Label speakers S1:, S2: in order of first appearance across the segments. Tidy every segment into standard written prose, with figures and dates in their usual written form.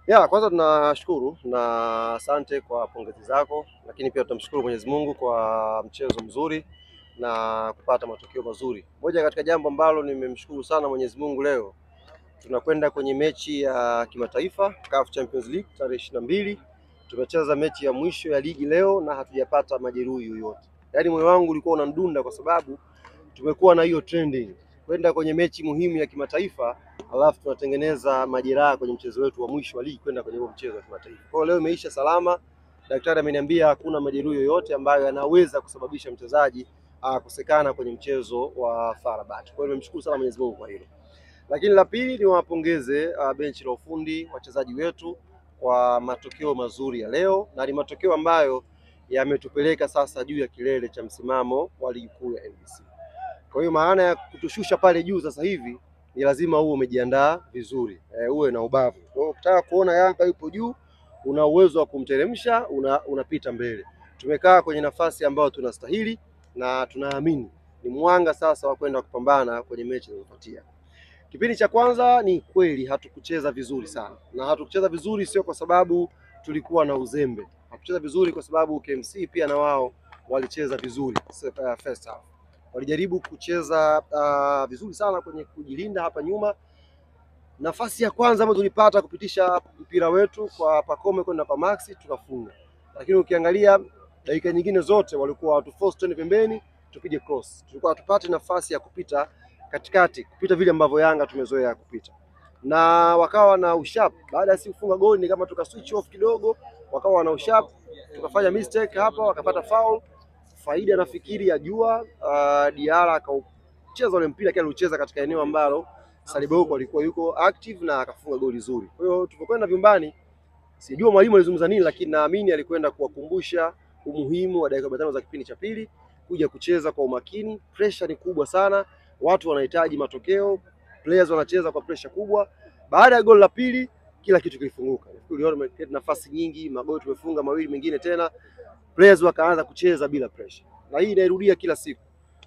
S1: Kwanza tunashukuru na asante kwa pongezi zako, lakini pia tunamshukuru Mwenyezi Mungu kwa mchezo mzuri na kupata matokeo mazuri. Moja katika jambo ambalo nimemshukuru sana Mwenyezi Mungu, leo tunakwenda kwenye mechi ya kimataifa CAF Champions League tarehe 22. Tumecheza mechi ya mwisho ya ligi leo na hatujapata majeruhi yoyote. Yaani moyo wangu ulikuwa unamdunda kwa sababu tumekuwa na hiyo trending kwenda kwenye mechi muhimu ya kimataifa, alafu tunatengeneza majeraha kwenye mchezo wetu wa mwisho wa ligi kwenda kwenye huo mchezo wa kimataifa. Kwa hiyo leo imeisha salama. Daktari ameniambia hakuna majeruhi yoyote ambayo yanaweza kusababisha mchezaji kukosekana kwenye mchezo wa FAR Rabat. Kwa hiyo nimemshukuru sana Mwenyezi Mungu kwa hilo. Lakini la pili ni wapongeze benchi la ufundi, wachezaji wetu kwa matokeo mazuri ya leo, na ni matokeo ambayo yametupeleka sasa juu ya kilele cha msimamo wa ligi kuu ya NBC. Kwa hiyo maana ya kutushusha pale juu sasa hivi ni lazima uwe umejiandaa vizuri, uwe na ubavu. Kwa hiyo ukitaka kuona Yanga yupo juu, una uwezo wa kumteremsha, unapita mbele. Tumekaa kwenye nafasi ambayo tunastahili na tunaamini ni mwanga sasa wa kwenda kupambana kwenye mechi zinazofuatia. Kipindi cha kwanza ni kweli hatukucheza vizuri sana, na hatukucheza vizuri sio kwa sababu tulikuwa na uzembe. Hatukucheza vizuri kwa sababu KMC pia na wao walicheza vizuri first half. Walijaribu kucheza vizuri sana kwenye kujilinda hapa nyuma. Nafasi ya kwanza ambayo tulipata kupitisha mpira wetu kwa Pacome kwenda kwa Maxi tukafunga. Lakini ukiangalia dakika nyingine zote walikuwa watu force twende pembeni tupige cross. Tulikuwa tupate nafasi ya kupita katikati, kupita vile ambavyo Yanga tumezoea kupita. Na wakawa na ushap, baada ya si kufunga goli ni kama tuka switch off kidogo, wakawa na ushap, tukafanya mistake hapa, wakapata foul. Faida nafikiri ya jua Diara akaucheza ule mpira kile alicheza katika eneo ambalo Saliboko alikuwa yuko active na akafunga goli zuri. Kwa hiyo tulipokwenda vyumbani, sijua mwalimu alizungumza nini, lakini naamini alikwenda kuwakumbusha umuhimu wa dakika 45 za kipindi cha pili kuja kucheza kwa umakini. Pressure ni kubwa sana, watu wanahitaji matokeo, players wanacheza kwa pressure kubwa. Baada ya goli la pili kila kitu kilifunguka. Uliona nafasi nyingi, magoli tumefunga mawili mengine tena, players wakaanza kucheza bila pressure. Na hii inairudia kila siku.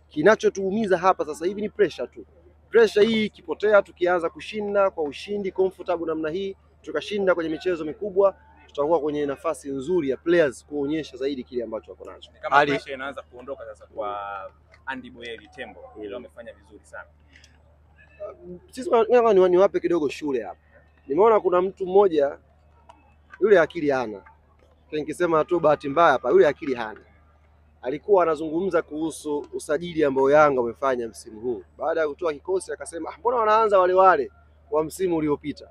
S1: Kinachotuumiza hapa sasa hivi ni pressure tu. Pressure hii ikipotea, tukianza kushinda kwa ushindi comfortable namna hii, tukashinda kwenye michezo mikubwa, tutakuwa kwenye nafasi nzuri ya players kuonyesha zaidi kile ambacho wako nacho.
S2: Kama pressure inaanza kuondoka sasa kwa Andy Boyeli Tembo, ile wamefanya vizuri sana.
S1: Sisi niwape kidogo shule hapa. Nimeona kuna mtu mmoja yule akili hana. Nikisema tu bahati mbaya hapa, yule akili hana. Alikuwa anazungumza kuhusu usajili ambao Yanga wamefanya msimu huu. Baada ya kutoa kikosi akasema, mbona wanaanza wale wale wa msimu uliopita?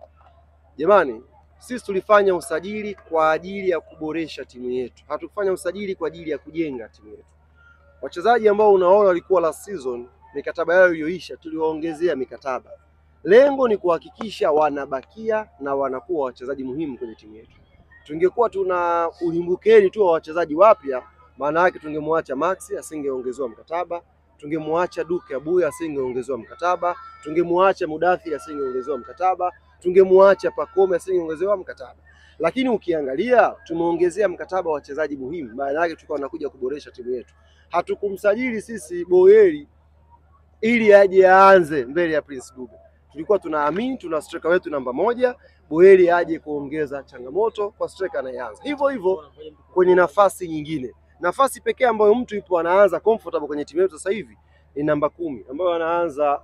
S1: Jamani, sisi tulifanya usajili kwa ajili ya kuboresha timu yetu. Hatukufanya usajili kwa ajili ya kujenga timu yetu. Wachezaji ambao unaona walikuwa last season, mikataba yao iliyoisha, tuliwaongezea mikataba. Lengo ni kuhakikisha wanabakia na wanakuwa wachezaji muhimu kwenye timu yetu. Tungekuwa tuna ulimbukeni tu wa wachezaji wapya, maana yake tungemwacha Maxi asingeongezewa mkataba, tungemwacha Duke Abuya asingeongezewa mkataba, tungemwacha Mudathir asingeongezewa mkataba, tungemwacha Pacome asingeongezewa mkataba. Lakini ukiangalia tumeongezea mkataba wa wachezaji muhimu, maana yake tulikuwa tunakuja kuboresha timu yetu. Hatukumsajili sisi Boyeli ili aje aanze mbele ya Prince Dube. Tulikuwa tunaamini tuna striker wetu namba moja, Boyeli aje kuongeza changamoto kwa striker anayeanza. Hivyo hivyo kwenye nafasi nyingine. Nafasi pekee ambayo mtu yupo anaanza comfortable kwenye timu yetu sasa hivi ni namba 10 ambayo anaanza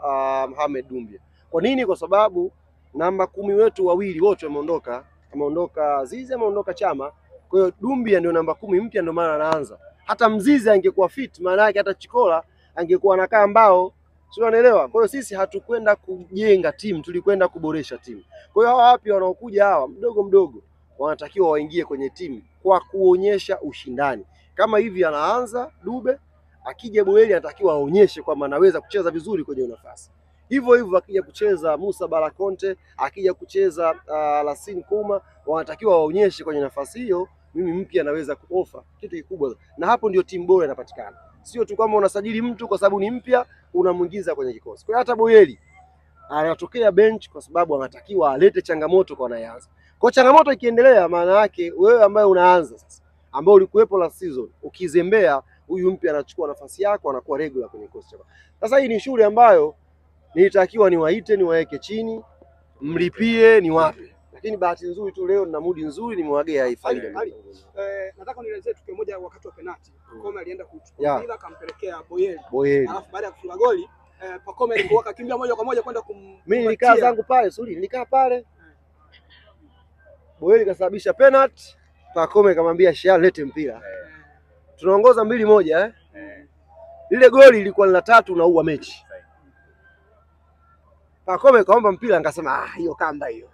S1: Mohamed Dumbia. Kwa nini? Kwa sababu namba 10 wetu wawili wote wameondoka. Ameondoka Zizi, ameondoka Chama. Kwa hiyo Dumbia ndio namba 10 mpya, ndio maana anaanza. Hata Mzizi angekuwa fit, maana yake hata Chikola angekuwa anakaa mbao. Sio, unaelewa? Kwa hiyo sisi hatukwenda kujenga timu, tulikwenda kuboresha timu. Kwa hiyo hawa wapi wanaokuja hawa mdogo mdogo wanatakiwa waingie kwenye timu kwa kuonyesha ushindani. Kama hivi anaanza Dube, akija Boyeli anatakiwa aonyeshe kwamba anaweza kucheza vizuri kwenye nafasi. Hivyo hivyo akija kucheza Musa Balakonte, akija kucheza Lassine Kuma, wanatakiwa waonyeshe kwenye nafasi hiyo mimi mpya naweza kuofa kitu kikubwa. Na hapo ndio timu bora inapatikana. Sio tu kama unasajili mtu kwa sababu ni mpya unamuingiza kwenye kikosi. Kwa hata Boyeli anatokea bench kwa sababu anatakiwa alete changamoto kwa anayeanza. Kwa changamoto ikiendelea, maana yake wewe ambaye unaanza sasa, ambao ulikuwepo last season, ukizembea huyu mpya anachukua nafasi yako, anakuwa regular kwenye kikosi chako. Sasa hii ni shule ambayo nilitakiwa niwaite, niwaeke chini, mlipie, niwape. lakini bahati nzuri tu leo nina mood nzuri, nimewagea hii faida.
S3: Nataka unielezee tukio moja wakati wa penalti. Pacome alienda kuchukua mpira akampelekea Boyeli. Alafu baada ya kufunga goli Pacome alikuwa akakimbia moja kwa moja kwenda
S1: mimi nilikaa zangu pale, nilikaa pale. Boyeli kasababisha penalty, Pacome kamwambia Shia lete mpira. Tunaongoza 2-1 Lile goli lilikuwa la 3 unaua mechi. Pacome kaomba mpira ngasema hiyo kamba hiyo.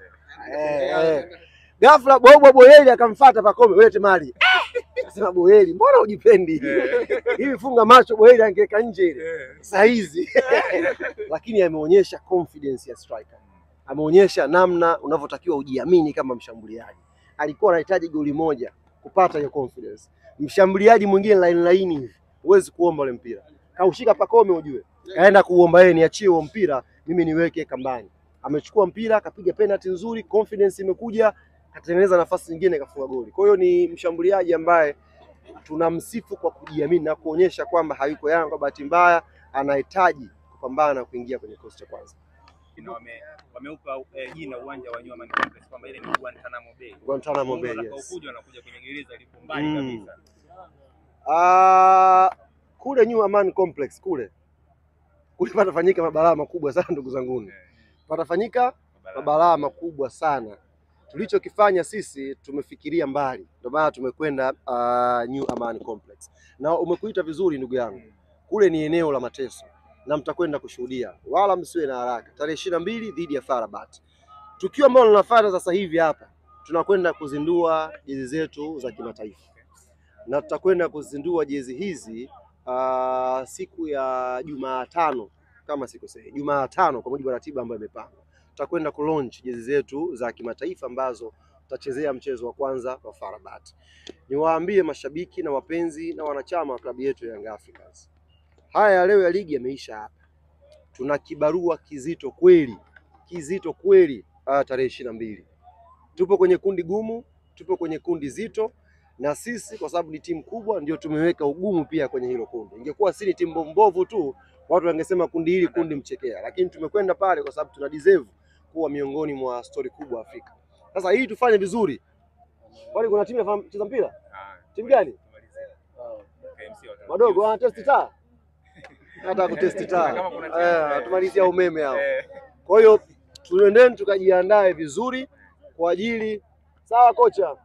S1: Ghafla Boyeli akamfuata Pacome, lete mali. Akasema Boyeli, mbona hujipendi? Hivi funga macho Boyeli angeka nje ile. Saa hizi. Lakini ameonyesha confidence ya striker. Ameonyesha namna unavyotakiwa ujiamini kama mshambuliaji. Alikuwa anahitaji goli moja kupata hiyo confidence. Mshambuliaji mwingine line hivi huwezi kuomba ule mpira. Kaushika Pacome ujue. Kaenda kuomba yeye, niachie huo mpira mimi niweke kambani. Amechukua mpira, akapiga penalty nzuri, confidence imekuja, katengeneza nafasi nyingine kafunga goli. Kwa hiyo ni mshambuliaji ambaye tunamsifu kwa kujiamini na kuonyesha kwamba hayuko Yanga kwa bahati mbaya, anahitaji kupambana na kuingia kwenye kikosi cha kwanza.
S2: Wameupa jina uwanja wa New Amaan Complex kwamba ile ni Guantanamo Bay.
S1: Guantanamo Bay, yes.
S2: Wanakuja kwenye gereza lipo mbali kabisa.
S1: Kule New Amaan Complex kule patafanyika mabalaa makubwa sana ndugu zangu. Patafanyika mabalaa makubwa sana. Tulichokifanya sisi tumefikiria mbali. Ndio maana tumekwenda New Amaan Complex. Na umekuita vizuri ndugu yangu. Kule ni eneo la mateso na mtakwenda kushuhudia. Wala msiwe na haraka. Tarehe 22 dhidi ya FAR Rabat. Tukio ambalo tunafuata sasa hivi hapa, tunakwenda kuzindua jezi zetu za kimataifa. Na tutakwenda kuzindua jezi hizi siku ya Jumatano kama sikosei. Jumatano kwa mujibu wa ratiba ambayo imepangwa. Tutakwenda kulaunch jezi zetu za kimataifa ambazo tutachezea mchezo wa kwanza wa FAR Rabat. Niwaambie mashabiki na wapenzi na wanachama wa klabu yetu ya Young Africans. Haya leo ya ligi yameisha hapa. Tuna kibarua kizito kweli. Kizito kweli tarehe 22. Tupo kwenye kundi gumu, tupo kwenye kundi zito, na sisi kwa sababu ni timu kubwa ndio tumeweka ugumu pia kwenye hilo kundi. Ingekuwa si ni timu mbovu tu, watu wangesema kundi hili kundi mchekea, lakini tumekwenda pale kwa sababu tuna deserve kuwa miongoni mwa story kubwa Afrika. Sasa hii tufanye vizuri. Kwani kuna timu inacheza mpira? Timu gani? Madogo wana test taa. Hata kutest taa. Tumalizia umeme hao. Kwa hiyo tuendeni tukajiandae vizuri kwa ajili. Sawa kocha.